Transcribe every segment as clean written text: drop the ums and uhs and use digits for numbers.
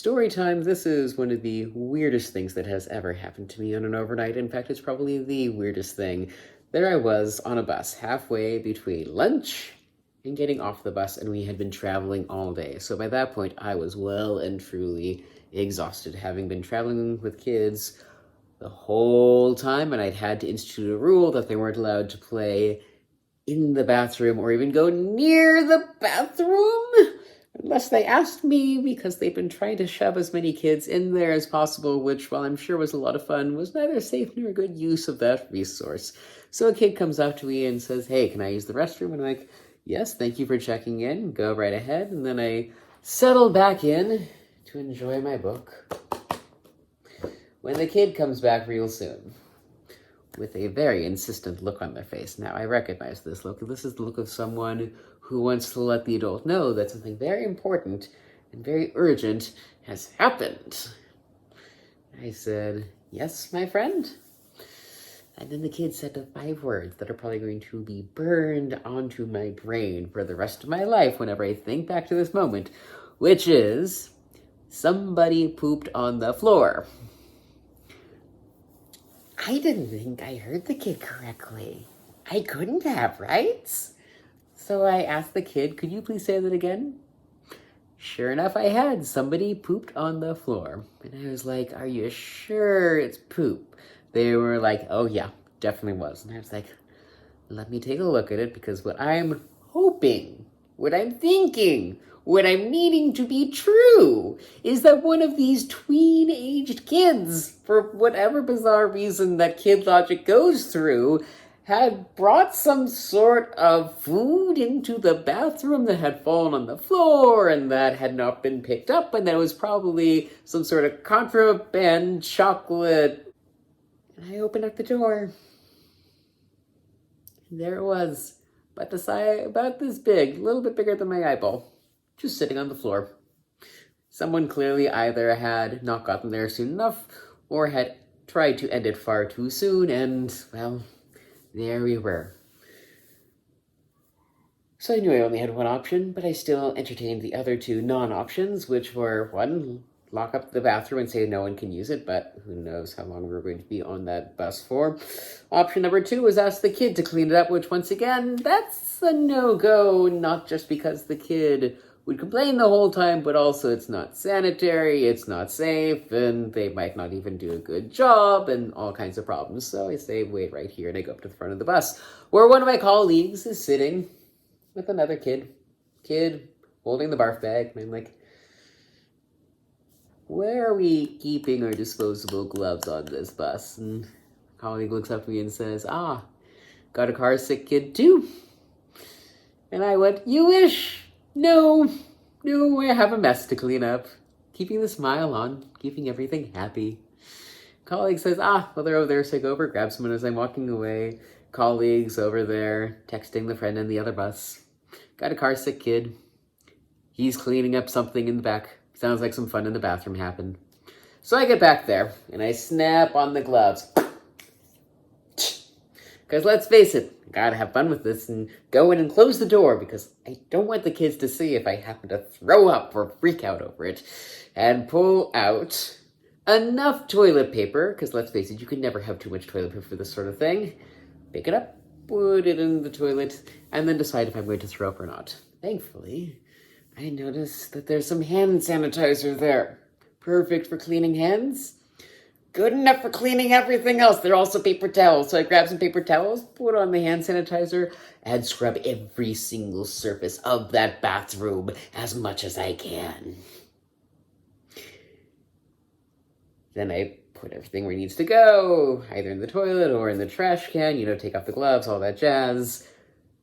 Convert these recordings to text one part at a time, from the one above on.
Story time. This is one of the weirdest things that has ever happened to me on an overnight. In fact, it's probably the weirdest thing. There I was on a bus, halfway between lunch and getting off the bus, and we had been traveling all day. So by that point, I was well and truly exhausted, having been traveling with kids the whole time, and I'd had to institute a rule that they weren't allowed to play in the bathroom or even go near the bathroom unless they asked me, because they've been trying to shove as many kids in there as possible, which, while I'm sure was a lot of fun, was neither safe nor a good use of that resource. So a kid comes up to me and says, "Hey, can I use the restroom?" And I'm like, "Yes, thank you for checking in. Go right ahead." And then I settle back in to enjoy my book when the kid comes back real soon with a very insistent look on their face. Now, I recognize this look. This is the look of someone who wants to let the adult know that something very important and very urgent has happened. I said, "Yes, my friend." And then the kid said the 5 words that are probably going to be burned onto my brain for the rest of my life whenever I think back to this moment, which is, "Somebody pooped on the floor." I didn't think I heard the kid correctly. I couldn't have, right? So I asked the kid, "Could you please say that again?" Sure enough, I had. "Somebody pooped on the floor." And I was like, "Are you sure it's poop?" They were like, "Oh yeah, definitely was." And I was like, "Let me take a look at it, because what I'm hoping, what I'm thinking, what I'm needing to be true is that one of these tween-aged kids, for whatever bizarre reason that kid logic goes through, had brought some sort of food into the bathroom that had fallen on the floor and that had not been picked up, and that was probably some sort of contraband chocolate." And I opened up the door. And there it was, about the size, about this big, a little bit bigger than my eyeball, just sitting on the floor. Someone clearly either had not gotten there soon enough or had tried to end it far too soon, and, well, there we were. So I knew I only had one option, but I still entertained the other 2 non-options, which were, 1, lock up the bathroom and say no one can use it, but who knows how long we were going to be on that bus for. Option number 2 was ask the kid to clean it up, which, once again, that's a no-go, not just because the kid would complain the whole time, but also it's not sanitary, it's not safe, and they might not even do a good job, and all kinds of problems. So I say, wait right here, and I go up to the front of the bus, where one of my colleagues is sitting with another kid holding the barf bag, and I'm like, "Where are we keeping our disposable gloves on this bus?" And my colleague looks up at me and says, "Got a car sick kid too." And I went, "You wish. No, I have a mess to clean up." Keeping the smile on, keeping everything happy. Colleague says, "Well, they're over there, so I go over, grab someone as I'm walking away." Colleagues over there, texting the friend in the other bus. "Got a car sick kid. He's cleaning up something in the back. Sounds like some fun in the bathroom happened." So I get back there, and I snap on the gloves. Because let's face it, I gotta have fun with this and go in and close the door, because I don't want the kids to see if I happen to throw up or freak out over it. And pull out enough toilet paper, because let's face it, you can never have too much toilet paper for this sort of thing. Pick it up, put it in the toilet, and then decide if I'm going to throw up or not. Thankfully, I noticed that there's some hand sanitizer there. Perfect for cleaning hands. Good enough for cleaning everything else. There are also paper towels. So I grab some paper towels, put on the hand sanitizer, and scrub every single surface of that bathroom as much as I can. Then I put everything where it needs to go, either in the toilet or in the trash can, take off the gloves, all that jazz.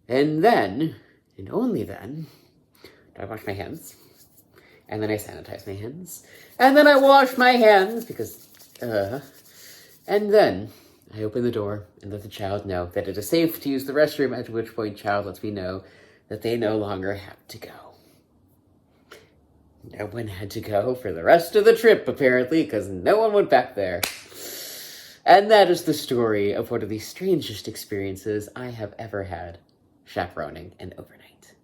And then, and only then, I wash my hands, and then I sanitize my hands, and then I wash my hands, because, and then I open the door and let the child know that it is safe to use the restroom, at which point child lets me know that they no longer have to go. No one had to go for the rest of the trip, apparently, because no one went back there. And that is the story of one of the strangest experiences I have ever had chaperoning an overnight.